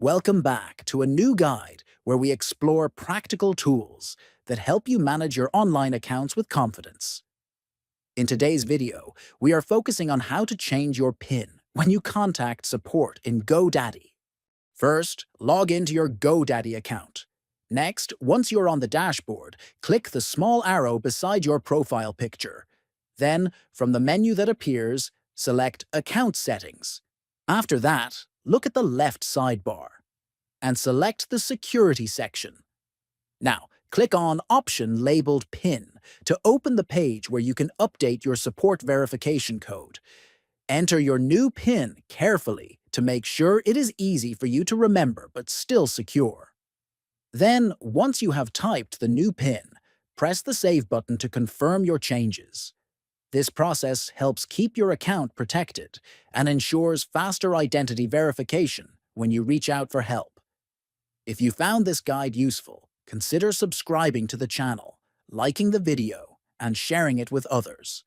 Welcome back to a new guide where we explore practical tools that help you manage your online accounts with confidence. In today's video, we are focusing on how to change your PIN when you contact support in GoDaddy. First, log into your GoDaddy account. Next, once you're on the dashboard, click the small arrow beside your profile picture. Then, from the menu that appears, select Account Settings. After that, look at the left sidebar and select the Security section. Now, click on Option labeled PIN to open the page where you can update your support verification code. Enter your new PIN carefully to make sure it is easy for you to remember but still secure. Then, once you have typed the new PIN, press the Save button to confirm your changes. This process helps keep your account protected and ensures faster identity verification when you reach out for help. If you found this guide useful, consider subscribing to the channel, liking the video, and sharing it with others.